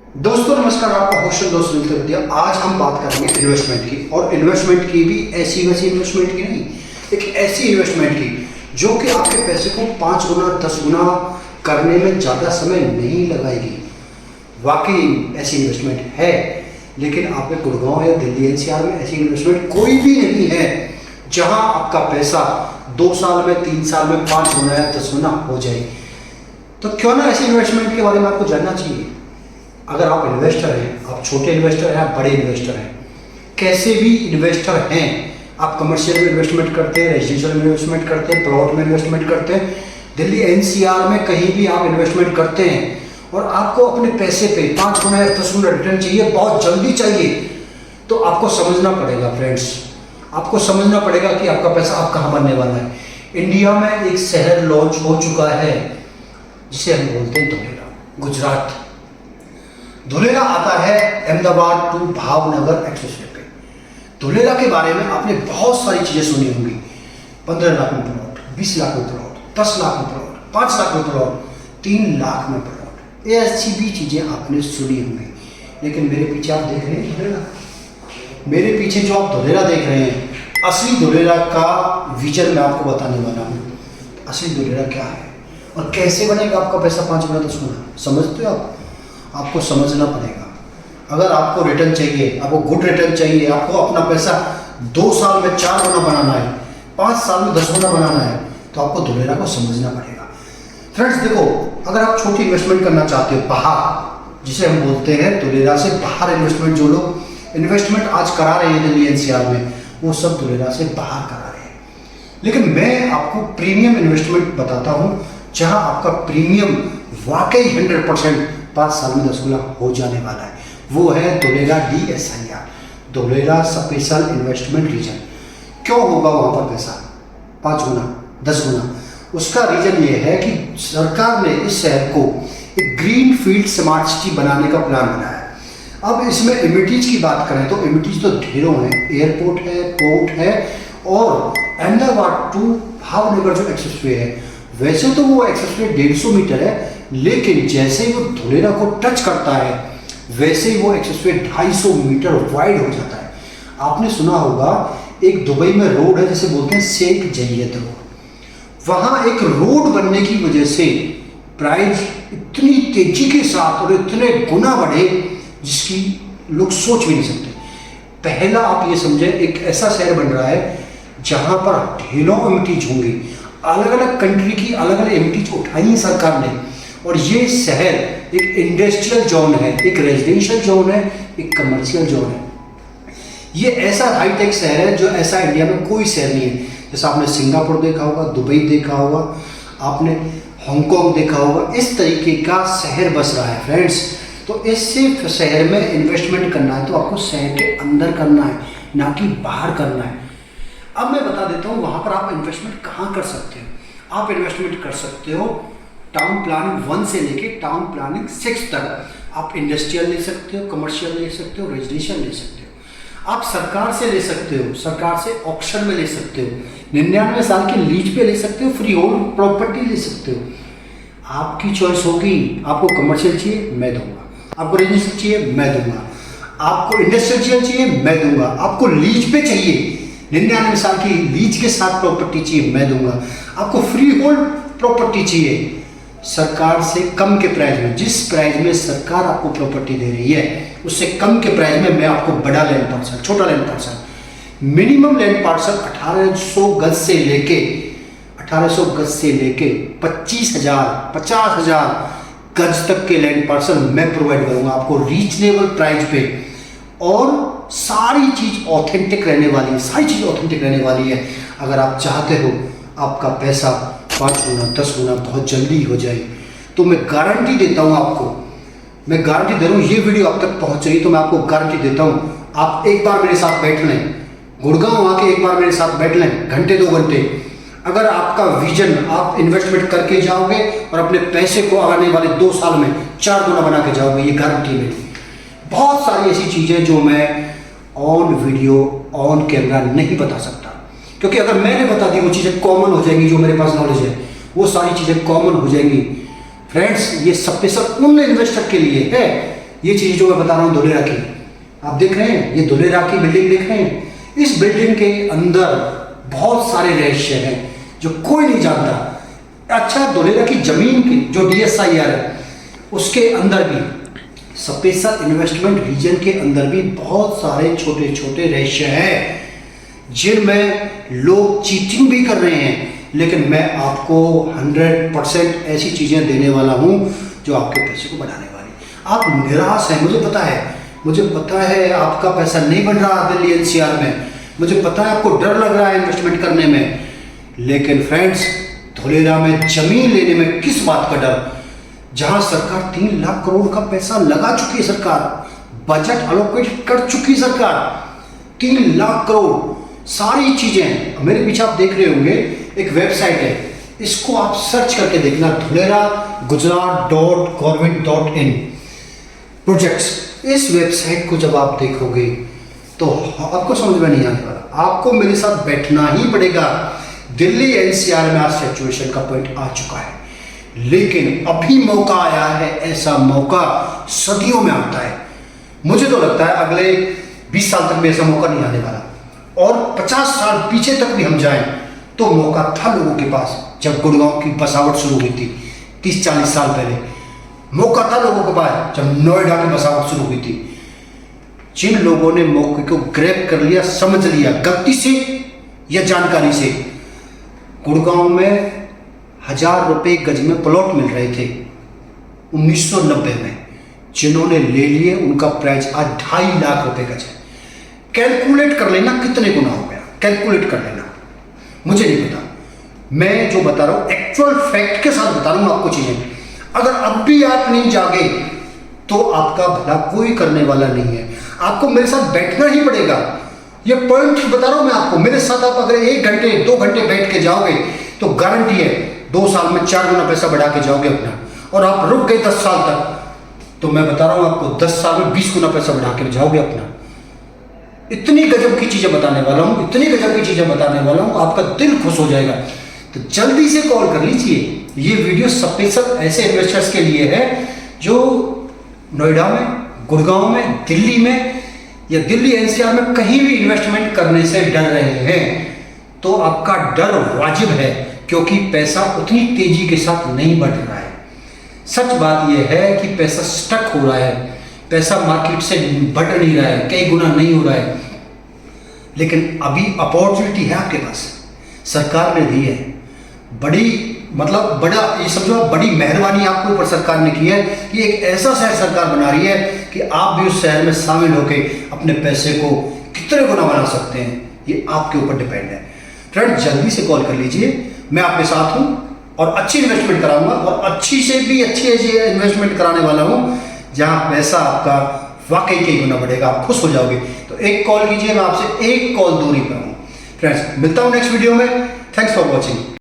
दोस्तों नमस्कार, आपका होस्ट दोस्त सुनील त्रिवेदी। आज हम बात करेंगे इन्वेस्टमेंट की, और इन्वेस्टमेंट की भी ऐसी वैसी इन्वेस्टमेंट की नहीं, एक ऐसी इन्वेस्टमेंट की जो कि आपके पैसे को 5 गुना 10 गुना करने में ज़्यादा समय नहीं लगाएगी। वाकई ऐसी इन्वेस्टमेंट है, लेकिन आपके गुड़गांव या दिल्ली एनसीआर में ऐसी इन्वेस्टमेंट कोई भी नहीं है जहां आपका पैसा 2 साल में 3 साल में 5 गुना या 10 गुना हो जाए। तो क्यों ना ऐसी इन्वेस्टमेंट के बारे में आपको जानना चाहिए। अगर आप इन्वेस्टर हैं, आप छोटे इन्वेस्टर हैं, आप बड़े इन्वेस्टर हैं, कैसे भी इन्वेस्टर हैं, आप कमर्शियल में इन्वेस्टमेंट करते हैं, रेजिडेंशियल में इन्वेस्टमेंट करते हैं, प्लॉट में इन्वेस्टमेंट करते हैं, दिल्ली एनसीआर में कहीं भी आप इन्वेस्टमेंट करते हैं और आपको अपने पैसे पे 5 गुना या 10 गुना रिटर्न चाहिए, बहुत जल्दी चाहिए, तो आपको समझना पड़ेगा फ्रेंड्स, आपको समझना पड़ेगा कि आपका पैसा आप कहाँ बनने वाला है। इंडिया में एक शहर लॉन्च हो चुका है जिसे हम बोलते हैं धुलेरा, गुजरात। धुलेरा आता है अहमदाबाद टू भावनगर एक्सप्रेसवे पे। धुलेरा के बारे में आपने बहुत सारी चीज़ें सुनी होंगी। 15 लाख में प्लॉट, 20 लाख में प्लॉट, 10 लाख में प्लॉट, 5 लाख में प्लॉट, 3 लाख में प्लॉट, ये ऐसी भी चीज़ें आपने सुनी होंगी। लेकिन मेरे पीछे आप देख रहे हैं धुलेरा, मेरे पीछे जो आप धुलेरा देख रहे हैं, असली धुलेरा का विजन मैं आपको बताने वाला हूँ। असली धुलेरा क्या है और कैसे बनेगा आपका पैसा 5 गुना 10 गुना, समझते हो आप? आपको समझना पड़ेगा। अगर आपको रिटर्न चाहिए, आपको गुड रिटर्न चाहिए, आपको अपना पैसा 2 साल में 4 गुना बनाना है, 5 साल में 10 गुना बनाना है, तो आपको धुलेरा को समझना पड़ेगा। फ्रेंड्स देखो, अगर आप छोटी इन्वेस्टमेंट करना चाहते हो, बाहर जिसे हम बोलते हैं धुलेरा से बाहर इन्वेस्टमेंट, जो लोग इन्वेस्टमेंट आज करा रहे हैं दिल्ली एनसीआर में, वो सब धुलेरा से बाहर करा रहे हैं। लेकिन मैं आपको प्रीमियम इन्वेस्टमेंट बताता हूँ जहाँ आपका प्रीमियम वाकई 100% 5 साल में 10 गुना हो जाने वाला है। वो है Dholera DSIR, Dholera special investment region. क्यों होगा वहाँ पर पैसा 5 गुना 10 गुना? उसका रीजन ये है कि सरकार ने इस शहर को एक ग्रीन फील्ड स्मार्ट सिटी बनाने का प्लान बनाया है। अब इसमें एमिनिटीज की बात करें तो एमिनिटीज तो ढेरों हैं, एयरपोर्ट है, पोर्ट है, और अहमदाबाद टू भावनगर जो एक्सप्रेसवे है, वैसे तो वो एक्सप्रेसवे 150 मीटर है, लेकिन जैसे ही वो धुलेरा को टच करता है वैसे ही वो एक्सप्रेसवे 250 मीटर वाइड हो जाता है। आपने सुना होगा एक दुबई में रोड है जिसे बोलते हैं शेख जायेद रोड। वहाँ एक रोड बनने की वजह से प्राइस इतनी तेजी के साथ और इतने गुना बढ़े जिसकी लोग सोच भी नहीं सकते। पहला आप ये समझे, एक ऐसा शहर बन रहा है जहाँ पर ढेरों एमिनिटीज होंगी, अलग अलग कंट्री की अलग अलग एमिनिटीज उठाई है सरकार ने, और ये शहर एक इंडस्ट्रियल जोन है, एक रेजिडेंशियल जोन है, एक कमर्शियल जोन है। ये ऐसा हाईटेक शहर है जो ऐसा इंडिया में कोई शहर नहीं है। जैसे आपने सिंगापुर देखा होगा, दुबई देखा होगा, आपने हांगकांग देखा होगा, इस तरीके का शहर बस रहा है फ्रेंड्स। तो इससे शहर में इन्वेस्टमेंट करना है तो आपको शहर के अंदर करना है, ना कि बाहर करना है। अब मैं बता देता हूँ वहाँ पर आप इन्वेस्टमेंट कहाँ कर सकते हो। आप इन्वेस्टमेंट कर सकते हो टाउन प्लानिंग 1 से लेके टाउन प्लानिंग 6 तक। आप इंडस्ट्रियल ले सकते हो, कमर्शियल ले सकते हो, रेजिडेंशियल ले सकते हो। आप सरकार से ले सकते हो, सरकार से ऑक्शन में ले सकते हो, 99 साल की लीज पे ले सकते हो, फ्री होल्ड प्रॉपर्टी ले सकते हो। आपकी चॉइस होगी। आपको कमर्शियल चाहिए, मैं दूंगा। आपको रेजिडेंशियल चाहिए, मैं दूंगा। आपको इंडस्ट्रियल चाहिए, मैं दूंगा। आपको लीज पे चाहिए, 99 साल की लीज के साथ प्रॉपर्टी चाहिए, मैं दूंगा। आपको फ्री होल्ड प्रॉपर्टी चाहिए, सरकार से कम के प्राइस में, जिस प्राइस में सरकार आपको प्रॉपर्टी दे रही है उससे कम के प्राइस में मैं आपको बड़ा लैंड पार्सल, छोटा land parcel, minimum land parcel 1800 गज से लेके 25,000 50,000 गज तक के लैंड पार्सल मैं प्रोवाइड करूंगा आपको रीजनेबल प्राइस पे। और सारी चीज ऑथेंटिक रहने वाली है, सारी चीज ऑथेंटिक रहने वाली है। अगर आप चाहते हो आपका पैसा 5 गुना 10 गुना बहुत जल्दी हो जाए, तो मैं गारंटी देता हूँ आपको, मैं गारंटी दे रहा हूँ। ये वीडियो आप तक पहुँच रही तो मैं आपको गारंटी देता हूँ, आप एक बार मेरे साथ बैठ लें, गुड़गांव आके एक बार मेरे साथ बैठ लें, घंटे 2 घंटे। अगर आपका विजन, आप इन्वेस्टमेंट करके जाओगे और अपने पैसे को आने वाले 2 साल में 4 गुना बना के जाओगे, ये गारंटी मेरी। बहुत सारी ऐसी चीज़ें जो मैं ऑन वीडियो ऑन कैमरा नहीं बता सकता, क्योंकि अगर मैंने बता दी वो चीज़ें कॉमन हो जाएंगी, जो मेरे पास नॉलेज है वो सारी चीज़ें कॉमन हो जाएंगी। फ्रेंड्स, ये स्पेशल उन इन्वेस्टर के लिए है ये चीज़ जो मैं बता रहा हूँ धुलेरा की, आप देख रहे हैं, ये धुलेरा की बिल्डिंग देख रहे हैं। इस बिल्डिंग के अंदर बहुत सारे रहस्य हैं जो कोई नहीं जानता। अच्छा, धुलेरा की जमीन की जो DSIR है उसके अंदर भी, स्पेशल इन्वेस्टमेंट रीजन के अंदर भी बहुत सारे छोटे छोटे रहस्य हैं जिनमें लोग चीटिंग भी कर रहे हैं। लेकिन मैं आपको 100% ऐसी चीज़ें देने वाला हूं जो आपके पैसे को बढ़ाने वाली। आप निराश हैं, मुझे पता है आपका पैसा नहीं बन रहा दिल्ली NCR में, मुझे पता है आपको डर लग रहा है इन्वेस्टमेंट करने में। लेकिन फ्रेंड्स, धुलेरा में जमीन लेने में किस बात का डर, जहां सरकार 3 लाख करोड़ का पैसा लगा चुकी है, सरकार बजट अलोकेट कर चुकी है, सरकार 3 लाख करोड़ सारी चीजें। मेरे पीछे आप देख रहे होंगे एक वेबसाइट है, इसको आप सर्च करके देखना, धुलेरा gujarat.government.in प्रोजेक्ट्स। इस वेबसाइट को जब आप देखोगे तो आपको समझ में नहीं आने वाला, आपको मेरे साथ बैठना ही पड़ेगा। दिल्ली NCR में आज सिचुएशन का पॉइंट आ चुका है, लेकिन अभी मौका आया है, ऐसा मौका सदियों में आता है। मुझे तो लगता है अगले 20 साल तक भी ऐसा मौका नहीं आने वाला, और 50 साल पीछे तक भी हम जाएं तो मौका था लोगों के पास। जब गुड़गांव की बसावट शुरू हुई थी 30-40 साल पहले, मौका था लोगों के पास जब नोएडा की बसावट शुरू हुई थी। जिन लोगों ने मौके को ग्रैब कर लिया, समझ लिया, गलती से या जानकारी से, गुड़गांव में 1000 रुपये गज में प्लॉट मिल रहे थे 1990 में, जिन्होंने ले लिए उनका प्राइस आज 2.5 लाख रुपए गज है। कैलकुलेट कर लेना कितने गुना हो गया, कैलकुलेट कर लेना, मुझे नहीं पता। मैं जो बता रहा हूं एक्चुअल फैक्ट के साथ बता रहा हूं आपको चीजें। अगर अब भी आप नहीं जागे तो आपका भला कोई करने वाला नहीं है, आपको मेरे साथ बैठना ही पड़ेगा। ये पॉइंट बता रहा हूं मैं आपको, मेरे साथ आप अगर 1 घंटे 2 घंटे बैठ के जाओगे तो गारंटी है 2 साल में 4 गुना पैसा बढ़ा के जाओगे अपना। और आप रुक गए 10 साल तक तो मैं बता रहा हूं आपको 10 साल में 20 गुना पैसा बढ़ा के जाओगे अपना। इतनी गजब की चीजें बताने वाला हूं, इतनी गजब की चीजें बताने वाला हूं, आपका दिल खुश हो जाएगा। तो जल्दी से कॉल कर लीजिए। ये वीडियो स्पेशल ऐसे इन्वेस्टर्स के लिए है जो नोएडा में, गुड़गांव में, दिल्ली में या दिल्ली NCR में कहीं भी इन्वेस्टमेंट करने से डर रहे हैं। तो आपका डर वाजिब है, क्योंकि पैसा उतनी तेजी के साथ नहीं बढ़ रहा है। सच बात यह है कि पैसा स्टक हो रहा है, पैसा मार्केट से बढ़ नहीं रहा है, कई गुना नहीं हो रहा है। लेकिन अभी अपॉर्चुनिटी है आपके पास, सरकार ने दी है, बड़ा ये समझो बड़ी मेहरबानी आपके ऊपर सरकार ने की है कि एक ऐसा शहर सरकार बना रही है कि आप भी उस शहर में शामिल होकर अपने पैसे को कितने गुना बना सकते हैं, ये आपके ऊपर डिपेंड है। फ्रेंड, जल्दी से कॉल कर लीजिए, मैं आपके साथ हूं और अच्छी इन्वेस्टमेंट कराऊंगा, और अच्छी से भी अच्छी इन्वेस्टमेंट कराने वाला हूं जहां पैसा आपका वाकई कई गुना बढ़ेगा, आप खुश हो जाओगे। तो एक कॉल कीजिए, मैं आपसे एक कॉल दूरी पर हूं। फ्रेंड्स, मिलता हूं नेक्स्ट वीडियो में। Thanks for watching.